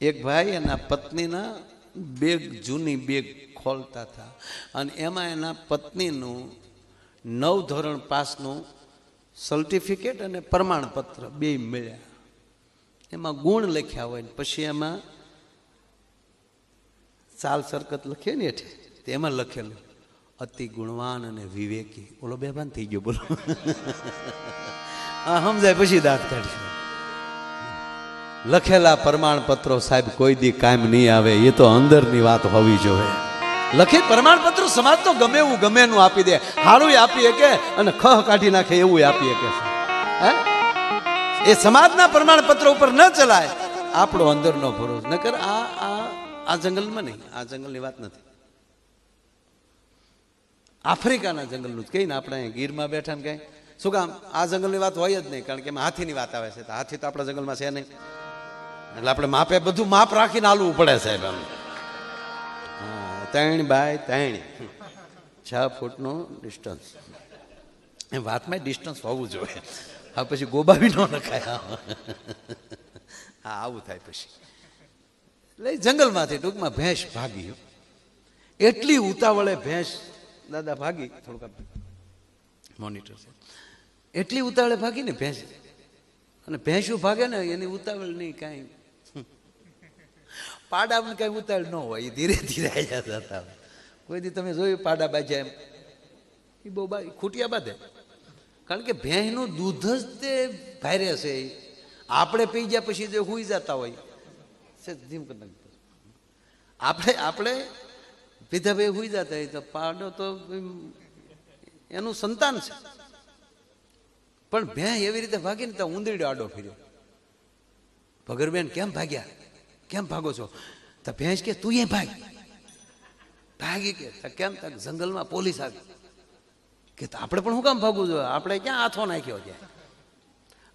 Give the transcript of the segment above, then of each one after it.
એક ભાઈ એના પત્નીના બેગ જૂની બેગ ખોલતા હતા અને એમાં એના પત્નીનું 9 ધોરણ પાસનું સર્ટિફિકેટ અને પ્રમાણપત્ર બે મળ્યા. એમાં ગુણ લખ્યા હોય ને પછી એમાં ચાલ સરકત લખીએ ને એટલે તેમાં લખેલું અતિ ગુણવાન અને વિવેકી. બોલો બેભાન થઈ ગયો. બોલો હા સમજાય પછી દાંત કાઢશું. લખેલા પ્રમાણપત્રો સાહેબ કોઈ દી કાયમ નહીં આવે. એ તો અંદરની વાત હોવી જોઈએ. લખિત પ્રમાણપત્ર સમાજ તો ગમે એવું ગમે એનું આપી દે. હારું આપી શકે અને ખહ કાઢી નાખે એવું આપી શકે. હે એ સમાજના પ્રમાણપત્રો ઉપર ન ચલાય. આપણો અંદરનો ભરોસ નકર આ જંગલમાં નહીં. આ જંગલની વાત નથી. આફ્રિકાના જંગલનું જ કહીને આપણે ગીરમાં બેઠા ને કઈ શું કામ આ જંગલની વાત હોય જ નહીં. કારણ કે એમાં હાથીની વાત આવે છે. તો હાથી તો આપણા જંગલમાં છે નહીં. એટલે આપણે માપે બધું માપ રાખીને હાલવું પડે સાહેબ. આમ હા 3 બાય 3 6 ફૂટનું ડિસ્ટન્સ. એ વાતમાં ડિસ્ટન્સ હોવું જોઈએ. હા પછી ગોબાવી ન નખાય. હા આવું થાય પછી. એટલે જંગલમાંથી ટૂંકમાં ભેંસ ભાગી. એટલી ઉતાવળે ભેંસ દાદા ભાગી. થોડુંક મોનિટર છે. એટલી ઉતાવળે ભાગી ને ભેંસ. અને ભેંસું ભાગે ને એની ઉતાવળ નહીં કાંઈ. પાડામાં કાંઈ ઉતાવળ ન હોય. એ ધીરે ધીરે આવ્યા જતા. કોઈ દી તમે જોયું પાડા બાજ્યા એમ એ બહુ ખૂટિયા બાંધે. કારણ કે ભેંસનું દૂધ જ તે ભારે છે. આપણે પી ગયા પછી જે હુઈ જતા હોય આપણે પીધા ભાઈ હુઈ જતા હોય તો પાડો તો એનું સંતાન છે. પણ ભેં એવી રીતે ભાગી ને ત્યાં ઉંદરડો આડો ફર્યો. ભગરબેન કેમ ભાગ્યા? કેમ ભાગો છો? તો ભેંસ કે તું એ ભાગી કે કેમ? જંગલમાં પોલીસ આવી કે આપણે પણ શું કામ ભાગવું જોઈએ? આપણે ક્યાં હાથો નાખ્યો ત્યાં?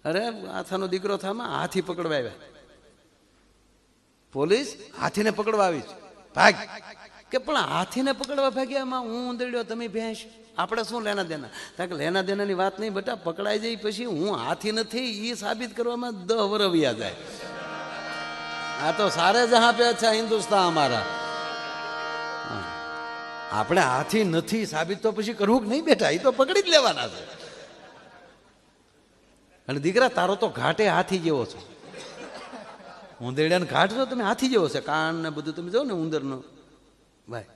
અરે હાથાનો દીકરો થામાં હાથી પકડવા આવ્યા. પોલીસ હાથીને પકડવા આવી છે. ભાગ કે પણ હાથીને પકડવા ભાગ્યા. એમાં હું ઉંદરડ્યો તમે ભેંસ. આપણે શું લેના દેના? કારણ કે લેના દેનાની વાત નહીં બેટા. પકડાઈ જાય પછી હું હાથી નથી એ સાબિત કરવામાં 10 વર્ષ વ્યા જાય. આ તો સારે જહાં પે અચ્છા હિન્દુસ્તાન અમારા. આપણે હાથી નથી સાબિત તો પછી કરવું કે નહીં બેટા? એ તો પકડી જ લેવાના છે. અને દીકરા તારો તો ઘાટે હાથી જેવો છે. ઉંદરડાને ઘાટ જો તમે હાથી જેવો છે. કાન ને બધું તમે જો ને ઉંદરનો ભાઈ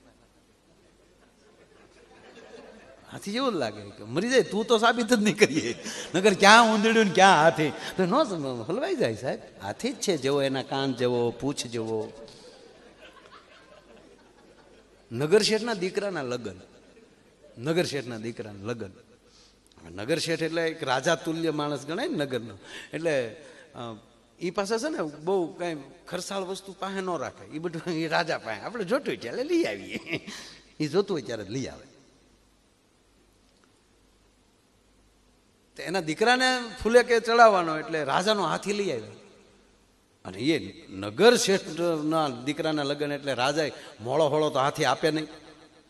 હાથી જેવું જ લાગે. મરી જાય તું તો સાબિત જ નહીં કરીએ. નગર ક્યાં ઉંદરડ્યું ને ક્યાં હાથી તો ન હલવાઈ જાય સાહેબ. હાથી જ છે જેવો એના કાન જેવો પૂછ જેવો. નગરશેઠના દીકરાના લગ્ન. નગરશેઠના દીકરાના લગ્ન. નગરશેઠ એટલે એક રાજા તુલ્ય માણસ ગણાય ને નગરનો. એટલે એ પાસે છે ને બહુ કાંઈ ખરસાળ વસ્તુ પાસે ન રાખે. એ બધું એ રાજા પાસે આપણે જોતું હોય ત્યારે લઈ આવીએ. એ જોતું હોય ત્યારે લઈ આવે. તો એના દીકરાને ફૂલે કે ચડાવવાનો એટલે રાજાનો હાથી લઈ આવ્યો. અને એ નગર શેઠના દીકરાના લગ્ન એટલે રાજાએ મોળો હોળો તો હાથી આપે નહીં.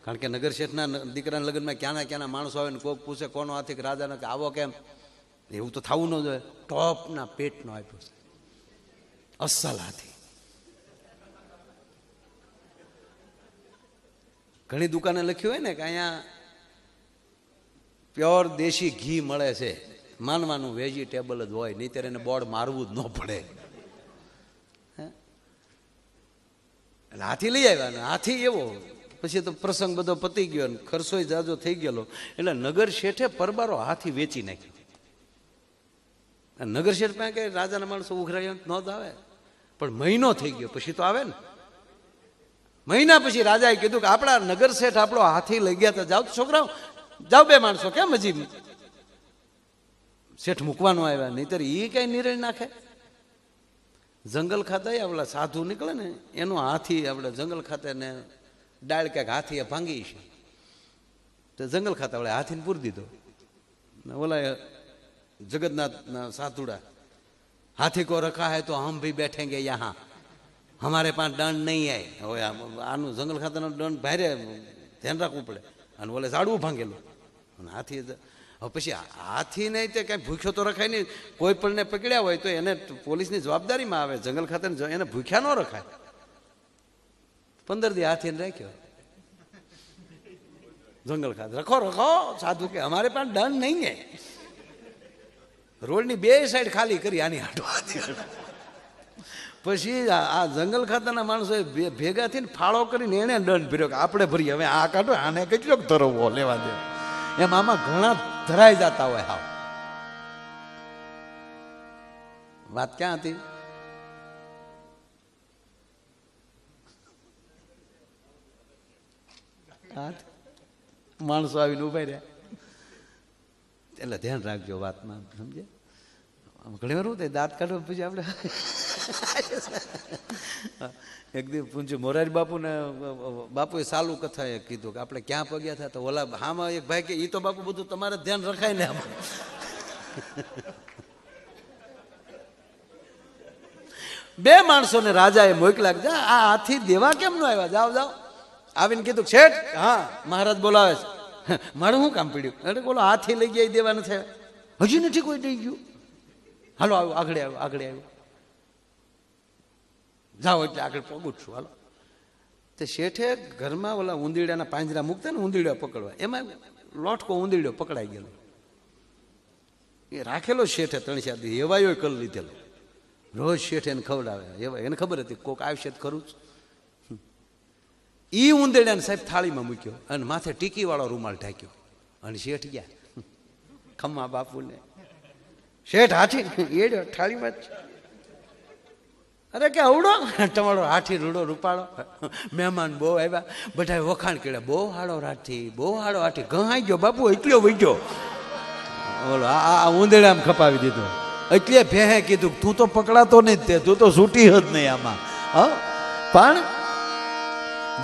કારણ કે નગર શેઠના દીકરાના લગ્નમાં ક્યાંના માણસો આવે ને કોઈક પૂછે કોનો હાથી? કે રાજાનો. કે આવો કેમ? એવું તો થવું ન જોઈએ. ટોપના પેટનો આપ્યો છે. અસલ હાથી. ઘણી દુકાને લખ્યું હોય ને કે અહીંયા પ્યોર દેશી ઘી મળે છે. માનવાનું વેજીટેબલ જ હોય. નહીં ત્યારે એને બોર્ડ મારવું જ ન પડે. એટલે હાથી લઈ આવ્યા ને હાથી એવો. પછી તો પ્રસંગ બધો પતી ગયો ને ખર્ચોય જાજો થઈ ગયેલો. એટલે નગર શેઠે પરબારો હાથી વેચી નાખ્યો. નગર શેઠ પાસે કે રાજાના માણસો ઉઘરાય ન જ આવે. પણ મહિનો થઈ ગયો પછી તો આવે ને. મહિના પછી રાજાએ કીધું કે આપણા નગર શેઠ આપણો હાથી લઈ ગયા. તો જાઓ છોકરાઓ જાઓ. 2 માણસો કેમ હજી શેઠ મૂકવાનું આવ્યા? નહીતર એ કઈ નિર્ણય નાખે. જંગલ ખાતે આપણા સાધુ નીકળે ને એનો હાથી આપણે જંગલ ખાતે ને ડાળ ક્યાંક હાથીએ ભાંગી છે. તો જંગલ ખાતા વળે હાથીને પૂરી દીધો. ઓલા જગન્નાથના સાધુડા હાથી કો રખા હૈ તો હમ ભી બેઠેંગે યહાં હમારે પાંચ દંડ નહીં આય. હવે આનું જંગલ ખાતાનો દંડ ભારે ધ્યાન રાખવું પડે. અને ઓલે ઝાડવું ભાંગેલું અને હાથી હવે પછી હાથી નહીં તે કાંઈ ભૂખ્યો તો રખાય નહીં. કોઈ પણને પકડ્યા હોય તો એને પોલીસની જવાબદારીમાં આવે. જંગલ ખાતે એને ભૂખ્યા ન રખાય. 15 દી હાથીને રાખ્યો જંગલ ખાતે. રખો સાધુ કે અમારે પણ દંડ નહીં ને. રોડની 2 સાઈડ ખાલી કરી આની હાટો. પછી આ જંગલ ખાતાના માણસોએ ભેગા થઈને ફાળો કરીને એને દંડ ભર્યો કે આપણે ભરીએ. હવે આ કાઢો, આને કેટલોક ધરવો લેવા દે. એમ આમાં ઘણા ધરાઈ જતા હોય. હાવ વાત ક્યાં હતી? માણસો આવીને ઉભા રહ્યા. એટલે ધ્યાન રાખજો વાતમાં, સમજે? ઘણી વાર શું થાય, દાંત કાઢો પછી આપણે. એક દિવસ પૂંજ્યું મોરારી બાપુએ સાલું કથાએ કીધું કે આપણે ક્યાં પગ્યા હતા, તો ઓલા હામાં એક ભાઈ કે એ તો બાપુ બધું તમારે ધ્યાન રખાય ને. આમાં 2 માણસોને રાજાએ મોકલ્યા કે આ હાથી દેવા કેમ ન આવ્યા? જાઓ. આવીને કીધું શેઠ, હા મહારાજ બોલાવે છે. મારું શું કામ પડ્યું? એટલે બોલો હાથી લઈ ગયા દેવા નથી આવ્યા. હજી નથી કોઈ દઈ ગયું. હાલો આગળ આવ્યો. જાઓ એટલે આગળ પગું છું. હાલો. તે શેઠે ઘરમાં ઓલા ઉંદીડાના પાંજરા મૂકતા ને, ઉંદીડા પકડવા, એમાં લોટકો ઉંદીડો પકડાઈ ગયેલો. એ રાખેલો શેઠે 3-4 દી. એવાયો કરી લીધેલો. રોજ શેઠ એને ખવડાવે. એવા એને ખબર હતી કોક આવશે તો ખરું જ. એ ઉંદરડાને સાહેબ થાળીમાં મૂક્યો અને માથે ટીકીવાળો રૂમાલ ઢાંક્યો અને શેઠ ગયા ખમ્મા બાપુને. શેઠ હાથી એડ્યો થાળીમાં જ. અરે કે અવડો તમારો હાથી રૂડો રૂપાળો. મહેમાન બહુ આવ્યા, બધા વખાણ કર્યા. બહુ હાડો હાથી ઘાઈ ગયો બાપુ, એટલો વહી ઓલો આ ઉંદરડામાં ખપાવી દીધો. એટલે ભેહે કીધું તું તો પકડાતો નહીં, તે તું તો છૂટી જ નહીં આમાં. પણ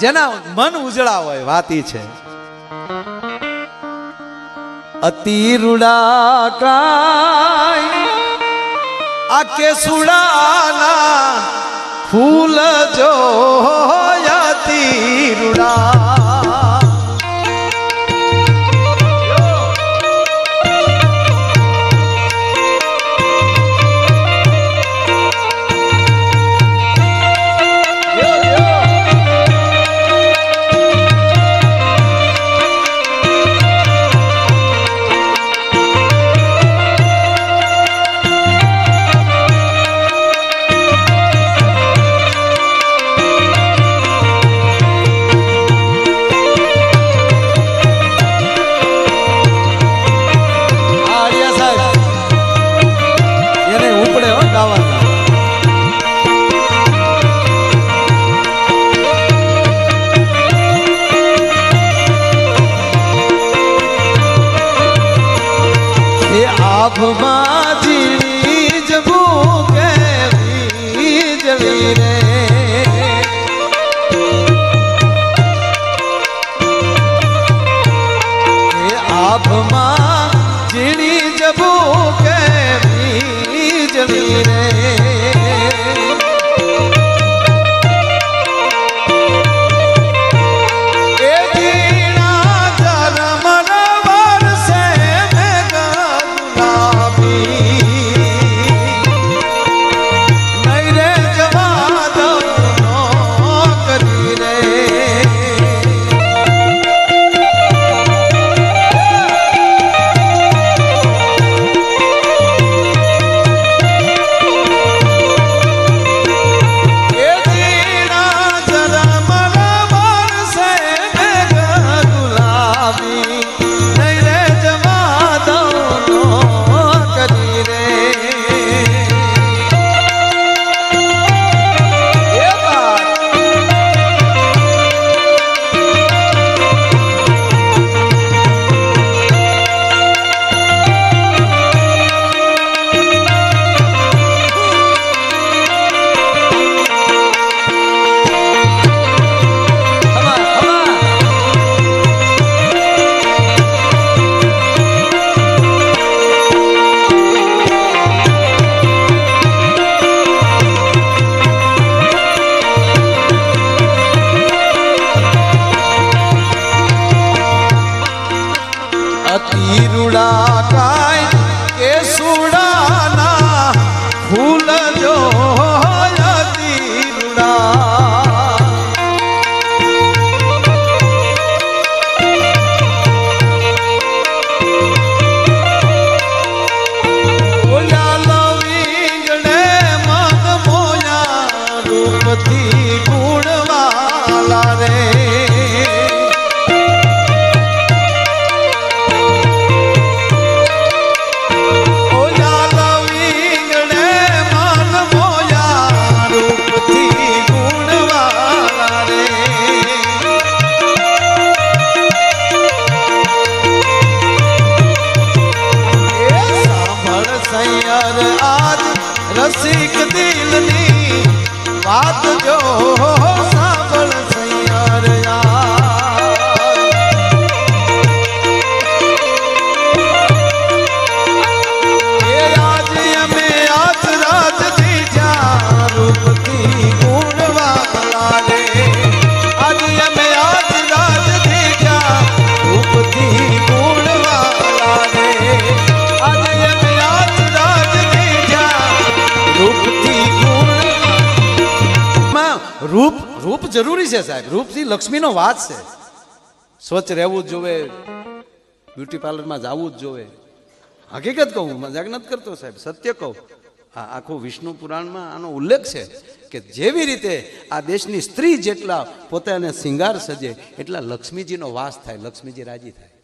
જેના મન ઉજળા હોય, વાત ઈ છે. અતિ રૂડા કાય આ કેસુડાના ફૂલ જો અતિ રૂડા. આભમાં જીવી જવું કેવી જવી રે. આભમાં જીવી જવું કેવી જવી રે. રૂપથી ગુણવાલા રે રસિક દિલની વાત જો સાંભળ સૈયાર આજ અમે આજ રાજ દીજા રૂપથી ગુણવાલા રે આજ અમે આજ રાજ દીજા રૂપથી ગુણવાલા રે આજ અમે આજ રાજ રૂપ રૂપ જરૂરી છે સાહેબ. રૂપથી લક્ષ્મીનો વાત છે. સ્વચ્છ રહેવું જ જોવે, બ્યુટી પાર્લરમાં જવું જ જોવે. હકીકત કહું, મજાક નથી કરતો સાહેબ, સત્ય કહું. આ આખું વિષ્ણુ પુરાણમાં આનો ઉલ્લેખ છે કે જેવી રીતે આ દેશની સ્ત્રી જેટલા પોતાને શિંગાર સજે એટલા લક્ષ્મીજીનો વાસ થાય, લક્ષ્મીજી રાજી થાય.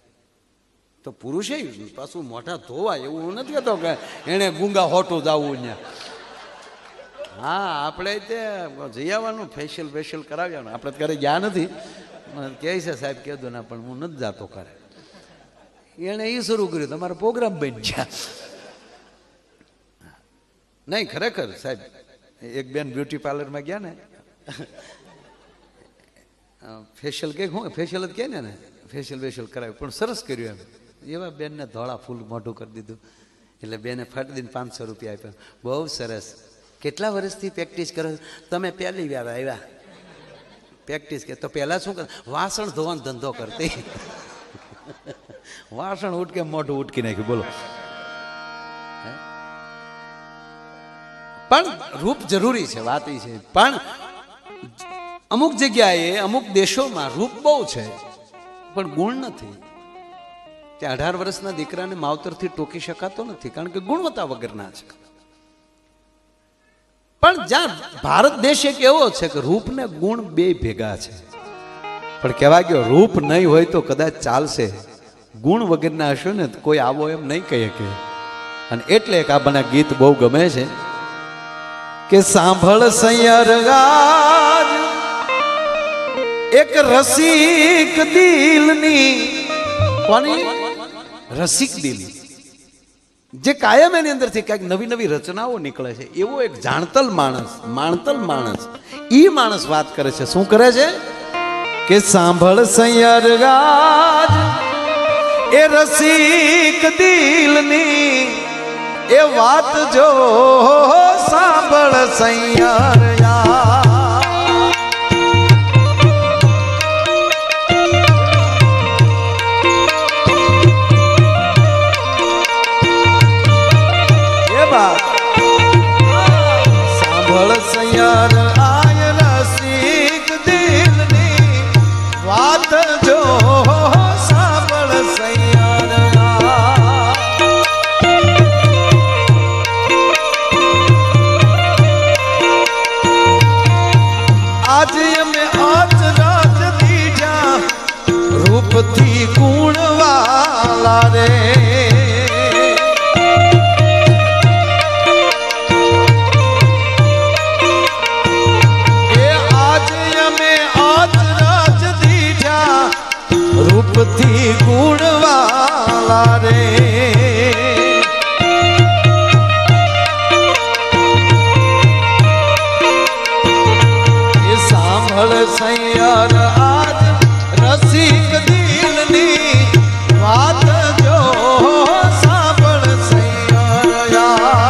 તો પુરુષે પાછું મોઢા ધોવાય એવું હું નથી કહેતો કે એણે ગુંગા હોટું જવું ત્યાં. હા, આપણે તે જઈ આવવાનું, ફેશિયલ કરાવ્યાનું. આપણે ઘરે ગયા નથી, મને કહે છે સાહેબ કહેજો ના, પણ હું નથી જાતો કરે. એણે એ શરૂ કર્યું, તમારો પ્રોગ્રામ બની ગયા. નહીં ખરેખર સાહેબ, એક બેન બ્યુટી પાર્લરમાં ગયા ને, ફેશિયલ કંઈક હું ફેશિયલ જ કહે ને, ફેશિયલ કરાવ્યું પણ સરસ કર્યું એમ. એવા બેનને ધોળા ફૂલ મોઢું કરી દીધું. એટલે બેને ફટ દઈને 500 રૂપિયા આપ્યા. બહુ સરસ. કેટલા વર્ષથી પ્રેક્ટિસ કરો? તમે પહેલી વાર આવ્યા પ્રેક્ટિસ કે તો પહેલાં શું કર? વાસણ ધોવાનો ધંધો કરતી. વાસણ ઉટકે મોઢું ઉટકી નાખ્યું. બોલો. પણ રૂપ જરૂરી છે, વાત એ છે. પણ અમુક જગ્યાએ અમુક દેશોમાં રૂપ બહુ છે પણ ગુણ નથી. ત્યાં 18 વર્ષના દીકરાને માવતરથી ટોકી શકાતો નથી, કારણ કે ગુણવત્તા વગરના છે. પણ જ્યાં ભારત દેશ એક એવો છે કે રૂપ ને ગુણ બે ભેગા છે. પણ કહેવા ગયો રૂપ નહીં હોય તો કદાચ ચાલશે, ગુણ વગરના હશો ને કોઈ આવો એમ નહીં કહે કે. અને એટલે એક આ મને ગીત બહુ ગમે છે કે સાંભળ સૈયર ગાજ એક રસિક દિલની. કોની? રસિક દિલ, જે કાયમ એની અંદરથી કંઈક નવી નવી રચનાઓ નીકળે છે. એવો એક જાણતલ માણસ ઈ માણસ વાત કરે છે. શું કરે છે કે સાંભળ સૈયર ગાજ એ રસિક દિલની એ વાત જો સાંભળ સૈયર સાંભળ સૈયર આય રસિક દિલની વાત જો સાંભળ સૈયર આજે અમે આજ રાજ દીજા રૂપથી ગુણવાલા રે. રૂપથી ગુણવાલા રે એ સાંભળ સૈયર આજ રસિક દિલની વાત જો સાંભળ સૈયર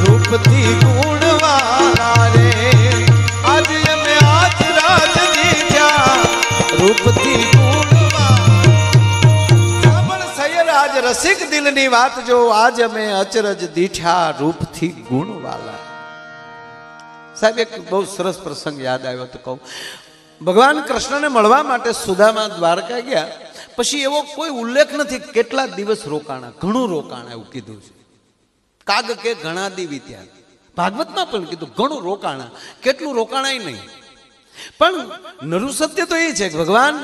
રૂપથી ગુણવાલા રે. આજ અમે આજ રાજ દીજા રૂપથી ગુણવાલા. સાંભળ સૈયર આજ રસિક દિલની વાત જો આજ અમે અચરજ દીઠા રૂપથી ગુણવાલા. સાહેબ એક બહુ સરસ પ્રસંગ યાદ આવ્યો તો કહું. ભગવાન કૃષ્ણને મળવા માટે સુદામા દ્વારકા ગયા, પછી એવો કોઈ ઉલ્લેખ નથી કેટલા દિવસ રોકાણા. ઘણું રોકાણા એવું કીધું છે. કાગ કે ઘણા દી વીત્યા, ભાગવતમાં પણ કીધું ઘણું રોકાણા. કેટલું રોકાણાય નહીં. પણ નરુ સત્ય તો એ છે કે ભગવાન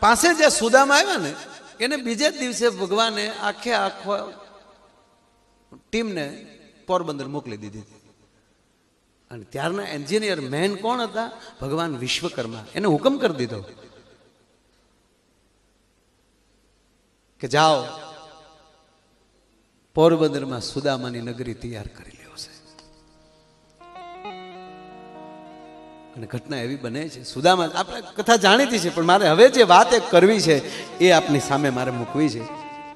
પાસે જે સુદામા આવ્યા ને એને બીજે દિવસે ભગવાને આખો ટીમને પોરબંદર મોકલી દીધી હતી. અને ત્યારના એન્જિનિયર મેન કોણ હતા? ભગવાન વિશ્વકર્મા. એને હુકમ કરી દીધો કે જાઓ પોરબંદરમાં સુદામાની નગરી તૈયાર કરી લેવો છે. અને ઘટના એવી બને છે. સુદામા આપણે કથા જાણીતી છે, પણ મારે હવે જે વાત એક કરવી છે એ આપની સામે મારે મૂકવી છે.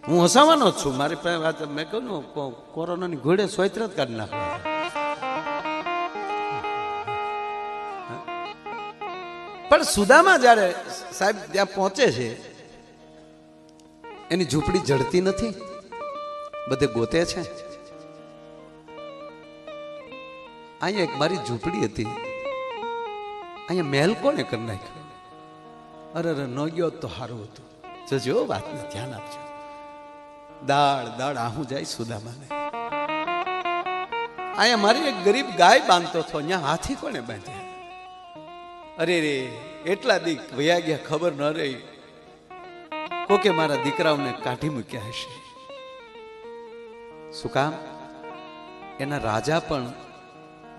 હું હસાવાનો જ છું. મારી પાસે વાત મેં કહ્યું ને કોરોનાની ઘોડે સોયત્ર જ કાઢી નાખવા. પણ સુદામા જ્યારે સાહેબ ત્યાં પહોંચે છે, એની ઝૂંપડી જડતી નથી, બધે ગોતે છે. અહીંયા એક મારી ઝૂંપડી હતી, અહીંયા મહેલ કોને કરી નાખ્યો? અરે ન ગયો તો સારું હતું. જોજો વાતને ધ્યાન આપજો. દાળ આહું જાય સુદામાને. અહીંયા મારી એક ગરીબ ગાય બાંધતો હતો, અહીંયા હાથી કોને બાંધ્યા? અરે રે એટલા દીક વયા ગયા, ખબર ન રહી. કોકે મારા દીકરાઓને કાઢી મૂક્યા હશે. શું કામ? એના રાજા પણ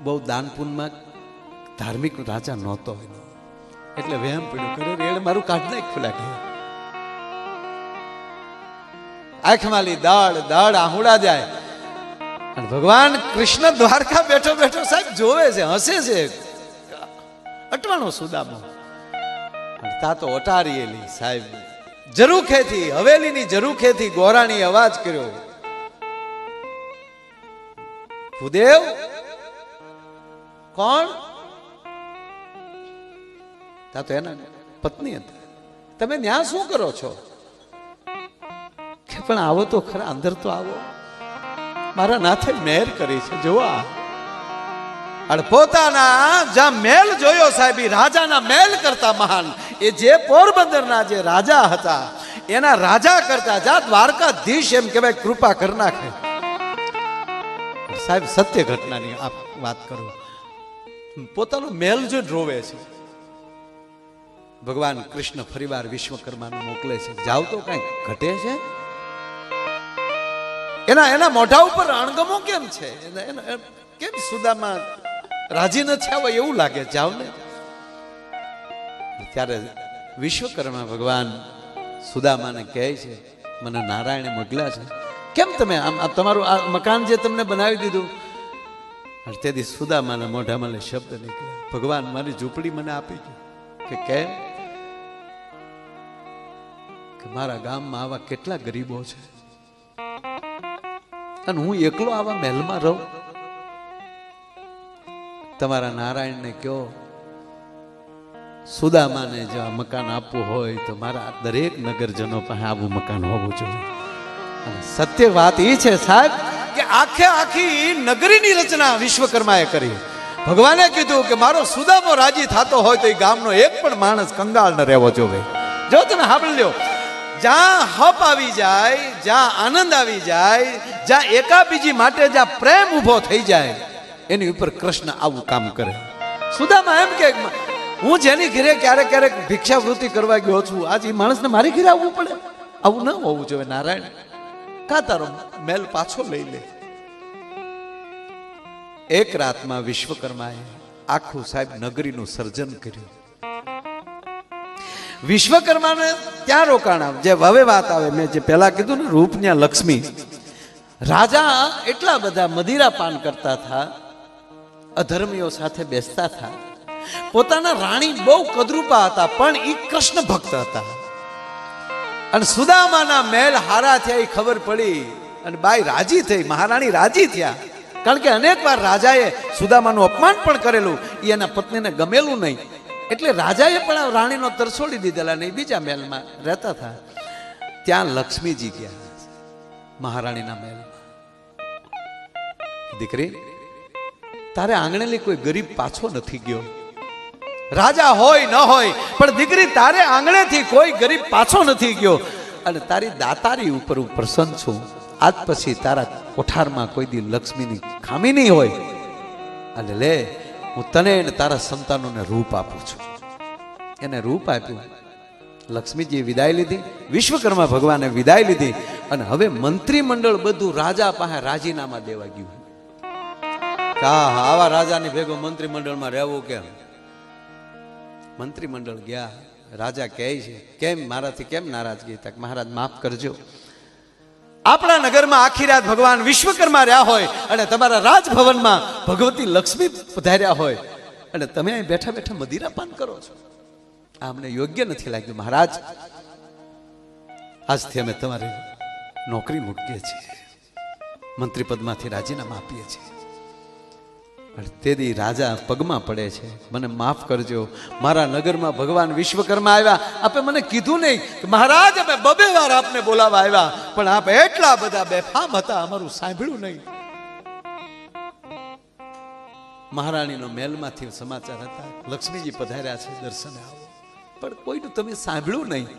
બહુ દાનપુનમાં ધાર્મિક રાજા નહોતો, એટલે વહેમ પડ્યો કરે રેડ મારું કાઢ નાખ્યું લાગે. આંખમાં દાળ આહુડા જાય. અને ભગવાન કૃષ્ણ દ્વારકા બેઠો બેઠો સાહેબ જોવે છે, હસે છે. અટવાનો સુદામો તા તો અટારીએલી સાહેબ જરૂખેથી, હવેલીની જરૂખેથી ગોરાણી અવાજ કર્યો, ભૂદેવ. કોણ? તા તો એના પત્ની હતા. તમે ત્યાં શું કરો છો? કે પણ આવો તો ખરા, અંદર તો આવો, મારા નાથે મહેર કરી છે. જોવા પોતાના જ્યાં મહેલ જોયો સાહેબ, રાજાના મહેલ કરતા મહાન એ જે પોરબંદરના જે રાજા હતા એના રાજા કરતા જ્યાં દ્વારકાધીશ એમ કહેવાય કૃપા કરી નાખે. સાહેબ સત્ય ઘટનાની આપ વાત કરો. પોતાનો મહેલ જો રોવે છે. ભગવાન કૃષ્ણ ફરીવાર વિશ્વકર્માને મોકલે છે, જાવ તો કઈ ઘટે છે? એના મોઢા ઉપર અણગમો કેમ છે? કેમ સુદામા રાજી ન થયા હોય એવું લાગે, જાવ ને. ત્યારે વિશ્વકર્મા ભગવાન સુદામાને કહે છે, મને નારાયણે મોકલ્યા છે, કેમ તમે આમ તમારું આ મકાન જે તમને બનાવી દીધું? તેથી સુદામાના મોઢામાં શબ્દ નીકળ્યા, ભગવાન મારી ઝૂંપડી મને આપી ગઈ. કે કેમ? કે મારા ગામમાં આવા કેટલા ગરીબો છે અને હું એકલો આવા મહેલમાં રહું. તમારા નારાયણને કહો સુદામાને જો આ મકાન આપવું હોય તો મારા દરેક નગરજનો પાસે આવું મકાન હોવું જોઈએ. અને સત્ય વાત એ છે સાહેબ કે આખી નગરીની રચના વિશ્વકર્માએ કરી. ભગવાને કીધું કે મારો સુદામો રાજી થતો હોય તો એ ગામનો એક પણ માણસ કંગાળ ન રહેવો જોઈએ. જો તમે સાંભળી લ્યો, જ્યાં હપ આવી જાય, જ્યાં આનંદ આવી જાય, જ્યાં એકાબીજી માટે જ્યાં પ્રેમ ઉભો થઈ જાય, એની ઉપર કૃષ્ણ આવું કામ કરે. સુદામા એમ કે હું જેની ઘરે ક્યારેક ભિક્ષાવૃત્તિ કરવા ગયો છું, આજ એ માણસને મારી ઘરે આવવું પડે? આવું ન હોવું જોઈએ. નારાયણ કા તારો મેલ પાછો લઈ લે. એક રાતમાં વિશ્વકર્માએ આખું સાહેબ નગરીનું સર્જન કર્યું. વિશ્વકર્માને ત્યાં રોકાણા. જે હવે વાત આવે, મેં જે પહેલા કીધું ને, રૂપન્યા લક્ષ્મી. રાજા એટલા બધા મદિરા પાન કરતા હતા, અધર્મીઓ સાથે બેસતા હતા. પોતાના રાણી બહુ કદરૂપા હતા, પણ એ કૃષ્ણ ભક્ત હતા. અને સુદામાના મહેલ હારા થયા એ ખબર પડી અને બાઈ રાજી થઈ, મહારાણી રાજી થયા. કારણ કે અનેક વાર રાજાએ સુદામાનું અપમાન પણ કરેલું, એ એના પત્નીને ગમેલું નહીં. એટલે રાજાએ પણ રાણીનો તરછોડી દીધેલા નહીં, બીજા મહેલમાં રહેતા હતા. ત્યાં લક્ષ્મીજી ગયા મહારાણીના મહેલમાં. દીકરી, તારે આંગણેલી કોઈ ગરીબ પાછો નથી ગયો. રાજા હોય ન હોય, પણ દીકરી તારે આંગણેથી કોઈ ગરીબ પાછો નથી ગયો, અને તારી દાતારી ઉપર હું પ્રસન્ન છું. આજ પછી તારા કોઠારમાં કોઈ દી લક્ષ્મીની ખામી નહીં હોય. અને લે, હું તને અને તારા સંતાનોને રૂપ આપું છું. એને રૂપ આપ્યું. લક્ષ્મીજીએ વિદાય લીધી, વિશ્વકર્મા ભગવાને વિદાય લીધી, અને હવે મંત્રીમંડળ બધું રાજા પાસે રાજીનામા દેવા ગયું. આવા રાજાની ભેગો મંત્રીમંડળમાં રહેવું કેમ? મંત્રીમંડળ ગયા. રાજા કહે છે, કેમ મારાથી કેમ નારાજગી? તક મહારાજ માફ કરજો, આપણા નગરમાં આખી રાત ભગવાન વિશ્વકર્મા રહ્યા હોય, અને તમારા રાજભવનમાં ભગવતી લક્ષ્મી પધાર્યા હોય, અને તમે અહીં બેઠા બેઠા મદિરાપાન કરો છો. આ અમને યોગ્ય નથી લાગ્યું મહારાજ. આજથી અમે તમારી નોકરી મૂકીએ છીએ, મંત્રી પદમાંથી રાજીનામા આપીએ છીએ. તેથી રાજા પગમાં પડે છે, મને માફ કરજો, મારા નગરમાં ભગવાન વિશ્વકર્મા આવ્યા, આપે મને કીધું નહીં કે મહારાજ અમે બબે વાર આપને બોલાવા આવ્યા, પણ આપ એટલા બધા બેફામ હતા, અમારું સાંભળ્યું નહીં. મહારાણીનો મહેલમાંથી સમાચાર હતા, લક્ષ્મીજી પધાર્યા છે, દર્શને આવો, પણ કોઈનું તમે સાંભળ્યું નહીં.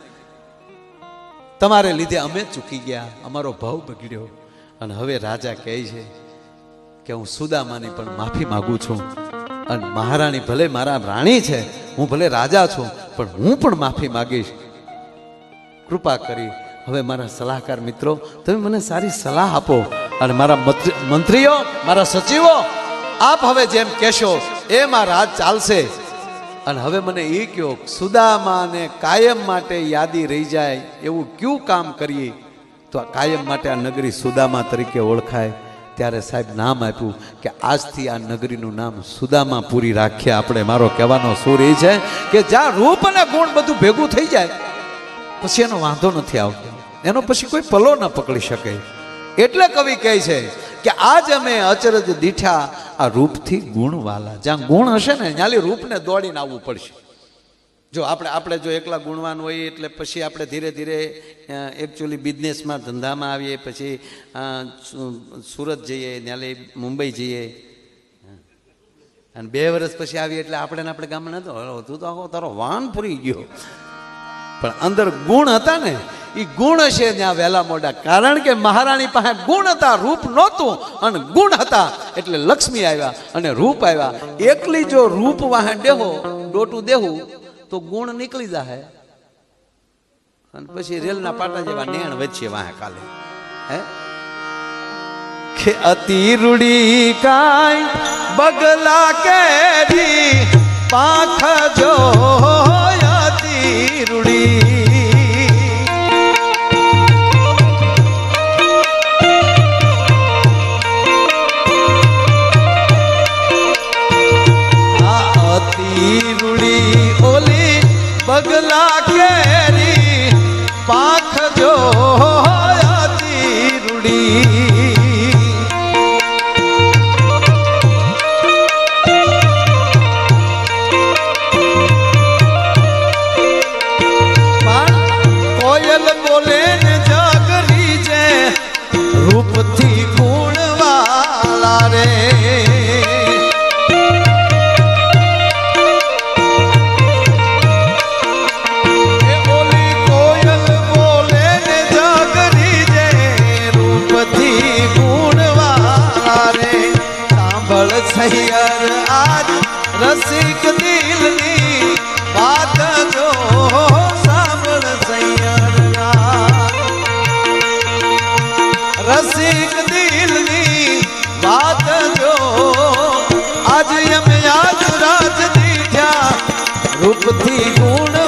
તમારે લીધે અમે ચૂકી ગયા, અમારો ભાવ બગડ્યો. અને હવે રાજા કહે છે કે હું સુદામાની પણ માફી માંગુ છું, અને મહારાણી ભલે મારા રાણી છે, હું ભલે રાજા છું, પણ હું પણ માફી માંગીશ. કૃપા કરી હવે મારા સલાહકાર મિત્રો, તમે મને સારી સલાહ આપો, અને મારા મંત્રીઓ, મારા સચિવો, આપ હવે જેમ કહેશો એમ આ રાજ ચાલશે. અને હવે મને એ કહો, સુદામાને કાયમ માટે યાદી રહી જાય એવું કયું કામ કરીએ તો આ કાયમ માટે આ નગરી સુદામા તરીકે ઓળખાય? ત્યારે સાહેબ નામ આપ્યું કે આજથી આ નગરીનું નામ સુદામાપુરી રાખીએ આપણે. મારો કહેવાનો સૂર એ છે કે જ્યાં રૂપ અને ગુણ બધું ભેગું થઈ જાય પછી એનો વાંધો નથી આવતો, એનો પછી કોઈ પલો ન પકડી શકે. એટલે કવિ કહે છે કે આજ અમે અચરજ દીઠા આ રૂપથી ગુણવાલા. જ્યાં ગુણ હશે ને ત્યાંથી રૂપને દોડીને આવવું પડશે. જો આપણે જો એકલા ગુણવાન હોઈએ એટલે પછી આપણે ધીરે ધીરે એકચ્યુઅલી બિઝનેસમાં ધંધામાં આવીએ, પછી સુરત જઈએ, ત્યાંથી મુંબઈ જઈએ, અને 2 વર્ષ પછી આવીએ એટલે આપણે ગામમાં નતો, તું તો આખો તારો વાન પૂરી ગયો. પણ અંદર ગુણ હતા ને, એ ગુણ હશે ત્યાં વહેલા મોડા, કારણ કે મહારાણી પાસે ગુણ હતા, રૂપ નહોતું, અને ગુણ હતા એટલે લક્ષ્મી આવ્યા અને રૂપ આવ્યા. એકલી જો રૂપ વાહે દેહો, ડોટું દેવું તો ગુણ નીકળી જાય, અને પછી રેલના પાટા જેવા નેણ વચ્ચે વાહે કાલે. હે કે અતિ રૂડી કાય બગલા કેરી પાંખ જો અતિ રૂડી. બગલા કેરી પાંખ જો અતિ રૂડી. કોયલ બોલે ને જાગરી છે, રૂપથી ગુણવાલા રે. સૈયર આજ રસિક દિલની વાત જો સાંભળ, સૈયર રસિક દિલની વાત જો. આજ એમ યાદ રાજ દીઠા રૂપથી ગુણ